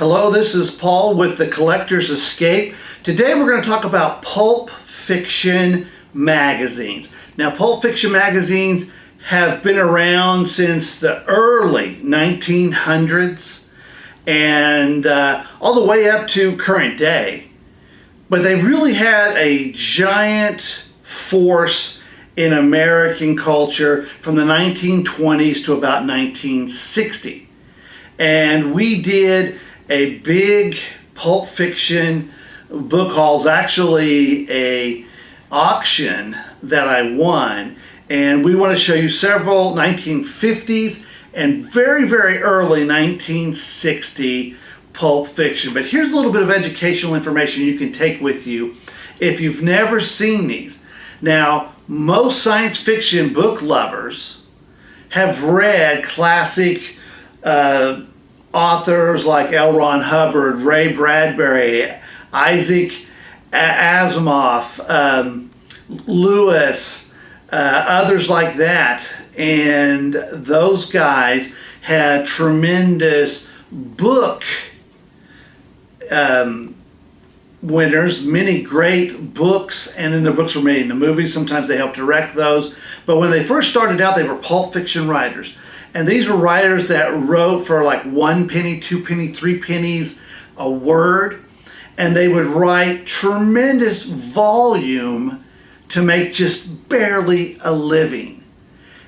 Hello, this is Paul with The Collector's Escape. Today we're going to talk about Pulp Fiction magazines. Now, Pulp Fiction magazines have been around since the early 1900s and all the way up to current day. But they really had a giant force in American culture from the 1920s to about 1960. And we did a big Pulp Fiction book hauls, actually a auction that I won. And we want to show you several 1950s and very, very early 1960 Pulp Fiction. But here's a little bit of educational information you can take with you if you've never seen these. Now, most science fiction book lovers have read classic authors like L. Ron Hubbard, Ray Bradbury, Isaac Asimov, Lewis, others like that. And those guys had tremendous book winners, many great books, and then their books were made into movies. Sometimes they helped direct those. But when they first started out, they were Pulp Fiction writers. And these were writers that wrote for like 1 penny, 2 penny, 3 pennies a word. And they would write tremendous volume to make just barely a living.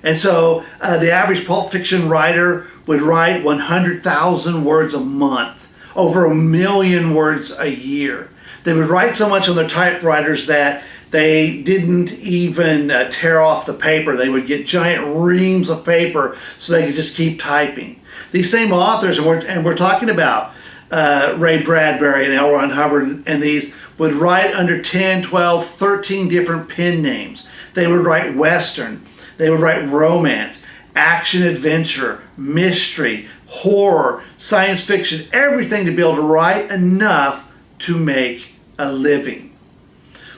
And so the average Pulp Fiction writer would write 100,000 words a month, over 1 million words a year. They would write so much on their typewriters that they didn't even tear off the paper. They would get giant reams of paper so they could just keep typing. These same authors, and we're talking about Ray Bradbury and L. Ron Hubbard, and these would write under 10, 12, 13 different pen names. They would write Western, they would write romance, action adventure, mystery, horror, science fiction, everything to be able to write enough to make a living.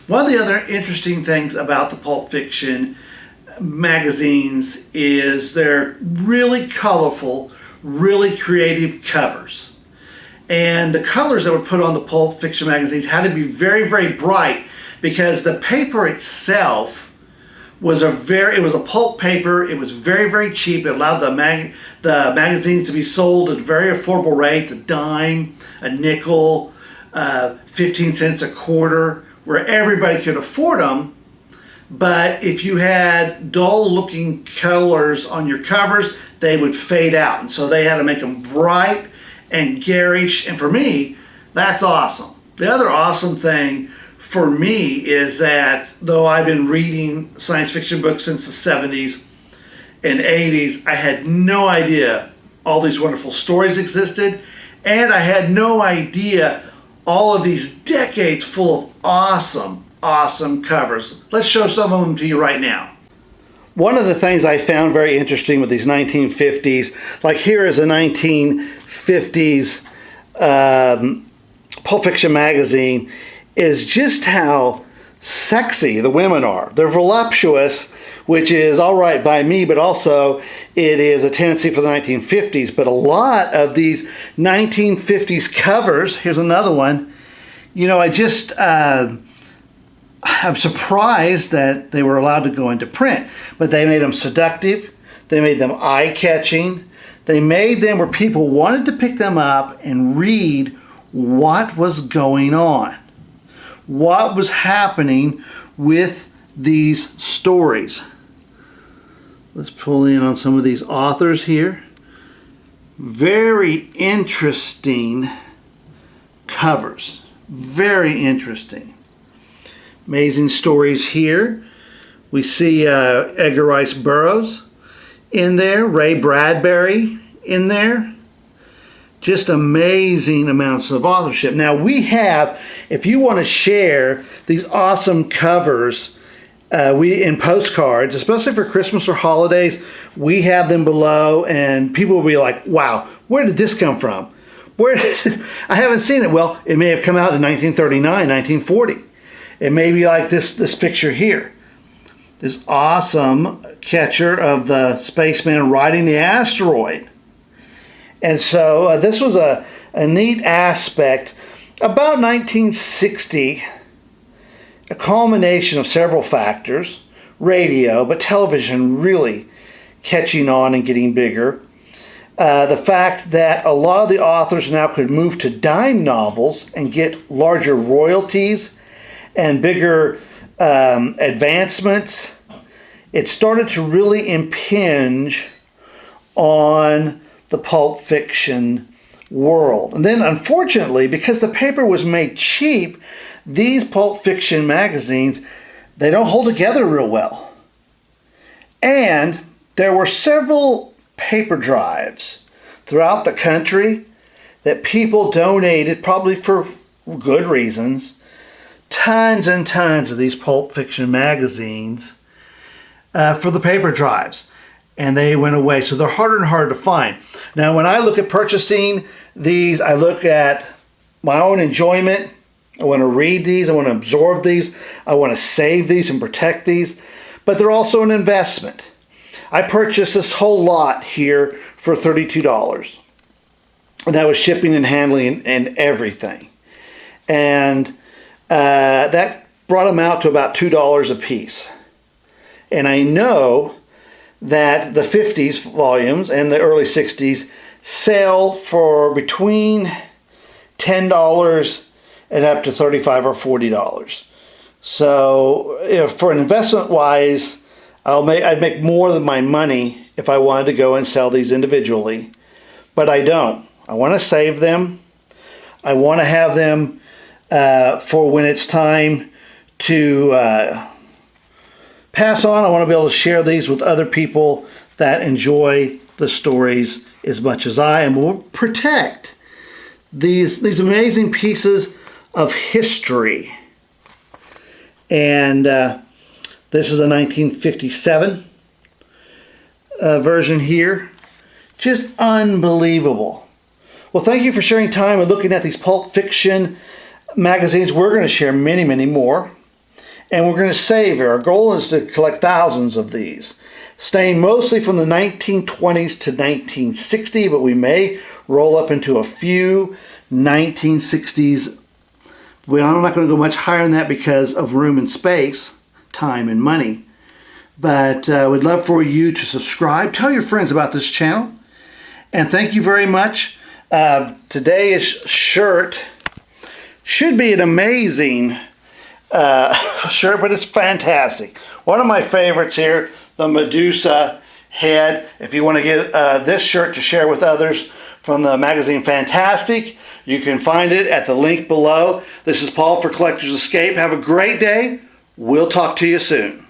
One of the other interesting things about the Pulp Fiction magazines is they're really colorful, really creative covers. And the colors that were put on the Pulp Fiction magazines had to be very, very bright because the paper itself was it was a pulp paper. It was very, very cheap. It allowed the magazines to be sold at very affordable rates, a dime, a nickel, 15 cents a quarter, where everybody could afford them. But if you had dull looking colors on your covers, they would fade out. And so they had to make them bright and garish. And for me, that's awesome. The other awesome thing for me is that though I've been reading science fiction books since the 70s and 80s, I had no idea all these wonderful stories existed. And I had no idea all of these decades full of awesome covers. Let's show some of them to you right now. One of the things I found very interesting with these 1950s, like here is a 1950s Pulp Fiction magazine, is just how sexy the women are. They're voluptuous, which is all right by me, but also it is a tendency for the 1950s. But a lot of these 1950s covers, here's another one, you know, I'm surprised that they were allowed to go into print, but they made them seductive, they made them eye-catching, they made them where people wanted to pick them up and read what was going on, what was happening with these stories. Let's pull in on some of these authors here. Very interesting covers. Very interesting. Amazing stories here. We see Edgar Rice Burroughs in there. Ray Bradbury in there. Just amazing amounts of authorship. Now we have, if you want to share these awesome covers in postcards, especially for Christmas or holidays, we have them below, and people will be like, wow, where did this come from? I haven't seen it. Well, it may have come out in 1939, 1940. It may be like this picture here. This awesome catcher of the spaceman riding the asteroid. And so this was a a neat aspect. About 1960, a culmination of several factors, radio, but television really catching on and getting bigger. The fact that a lot of the authors now could move to dime novels and get larger royalties and bigger advancements, it started to really impinge on the pulp fiction world. And then unfortunately, because the paper was made cheap, these pulp fiction magazines, they don't hold together real well. And there were several paper drives throughout the country that people donated, probably for good reasons, tons and tons of these pulp fiction magazines for the paper drives, and they went away. So they're harder and harder to find. Now, when I look at purchasing these, I look at my own enjoyment. I want to read these, I want to absorb these, I want to save these and protect these, but they're also an investment. I purchased this whole lot here for $32, and that was shipping and handling and everything. And that brought them out to about $2 a piece. And I know that the 50s volumes and the early 60s sell for between $10 and up to $35 or $40. So for an investment wise, I'd make more than my money if I wanted to go and sell these individually, but I don't. I want to save them. I want to have them for when it's time to pass on. I want to be able to share these with other people that enjoy the stories as much as I am. We'll protect these amazing pieces of history. And this is a 1957 version here. Just unbelievable. Well, thank you for sharing time and looking at these Pulp Fiction magazines. We're going to share many, many more. And we're going to save it. Our goal is to collect thousands of these, staying mostly from the 1920s to 1960, but we may roll up into a few 1960s. Well, I'm not going to go much higher than that because of room and space, time and money. But I would love for you to subscribe. Tell your friends about this channel. And thank you very much. Today's shirt should be an amazing shirt, but it's fantastic. One of my favorites here, the Medusa head. If you want to get this shirt to share with others from the magazine Fantastic, you can find it at the link below. This is Paul for Collector's Escape. Have a great day. We'll talk to you soon.